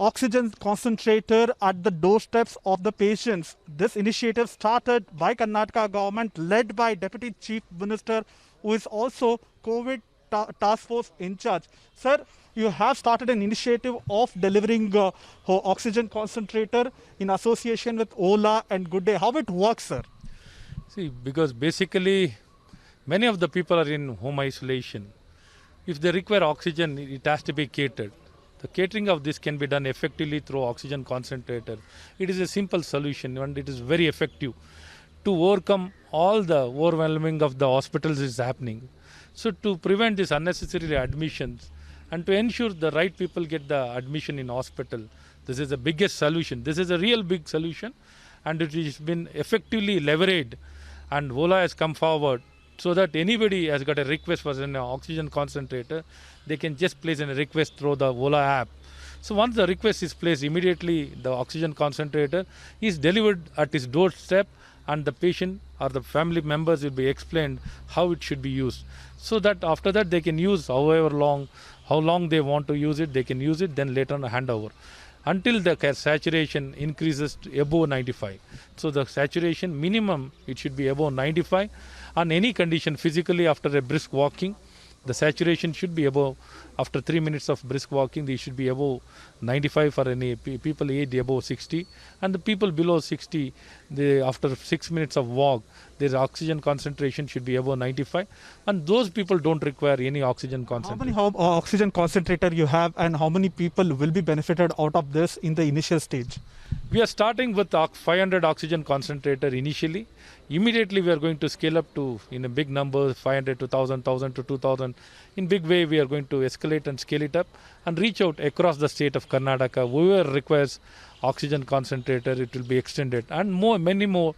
oxygen concentrator at the doorsteps of the patients. This initiative started by Karnataka government led by Deputy Chief Minister who is also COVID task force in charge. Sir, you have started an initiative of delivering oxygen concentrator in association with Ola and Good Day. How it works, sir? See, because basically many of the people are in home isolation. If they require oxygen, it has to be catered. The catering of this can be done effectively through oxygen concentrator. It is a simple solution and it is very effective to overcome all the overwhelming of the hospitals is happening. So to prevent these unnecessary admissions and to ensure the right people get the admission in hospital, this is the biggest solution. This is a real big solution and it has been effectively leveraged, and Ola has come forward so that anybody has got a request for an oxygen concentrator, they can just place a request through the Ola app. So once the request is placed, immediately the oxygen concentrator is delivered at his doorstep and the patient or the family members will be explained how it should be used. So that after that they can use how long they want to use it, they can use it, then later on hand over. Until the saturation increases to above 95. So the saturation minimum, it should be above 95. On any condition, physically after a brisk walking, the saturation should be above, after 3 minutes of brisk walking, they should be above 95 for any people aged above 60. And the people below 60, after 6 minutes of walk, their oxygen concentration should be above 95. And those people don't require any oxygen concentration. How many oxygen concentrator you have and how many people will be benefited out of this in the initial stage? We are starting with 500 oxygen concentrator initially. Immediately we are going to scale up to, in a big number, 500 to 1,000, 1,000 to 2,000. In big way we are going to escalate and scale it up and reach out across the state of Karnataka. Whoever requires oxygen concentrator, it will be extended. And many more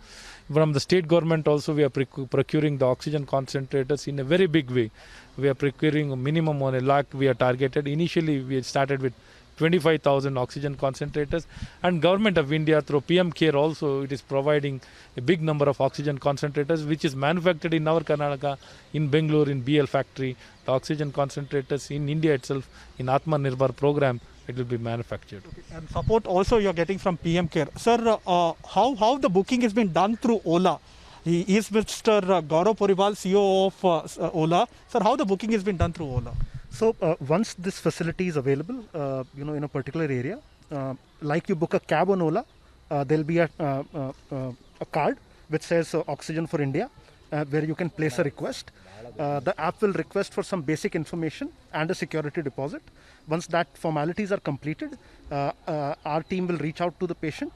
from the state government also we are procuring the oxygen concentrators in a very big way. We are procuring a minimum on 1 lakh we are targeted. Initially we started with 25,000 oxygen concentrators, and Government of India through PM CARE also it is providing a big number of oxygen concentrators which is manufactured in our Karnataka, in Bangalore, in BL factory. The oxygen concentrators in India itself, in Atmanirbhar program, it will be manufactured. Okay. And support also you are getting from PM CARE. Sir, how the booking has been done through Ola? He is Mr. Gaurav Puriwal, CEO of Ola. Sir, how the booking has been done through Ola? So once this facility is available, in a particular area, like you book a cab on Ola, there'll be a card which says Oxygen for India, where you can place a request. The app will request for some basic information and a security deposit. Once that formalities are completed, our team will reach out to the patient,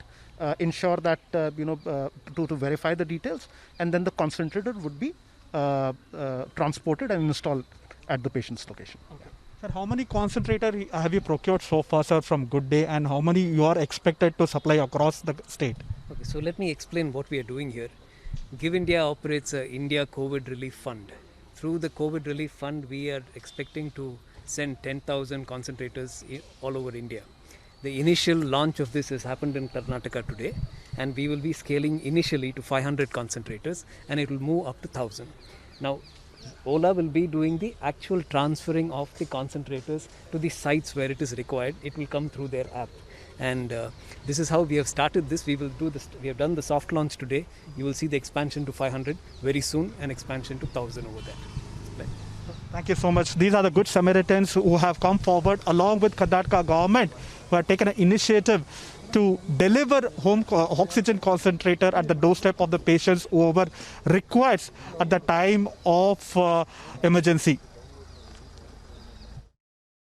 ensure that to verify the details, and then the concentrator would be transported and installed at the patient's location. Okay. Sir, how many concentrator have you procured so far, sir, from Good Day, and how many you are expected to supply across the state? Okay, so let me explain what we are doing here. Give India operates a India COVID Relief Fund. Through the COVID Relief Fund, we are expecting to send 10,000 concentrators all over India. The initial launch of this has happened in Karnataka today, and we will be scaling initially to 500 concentrators, and it will move up to 1,000. Now, Ola will be doing the actual transferring of the concentrators to the sites where it is required. It will come through their app. And this is how we have started this. We will do this. We have done the soft launch today. You will see the expansion to 500 very soon, and expansion to 1,000 over there. Right. Thank you so much. These are the good Samaritans who have come forward along with Karnataka government, who have taken an initiative to deliver home oxygen concentrator at the doorstep of the patients whoever requires at the time of emergency.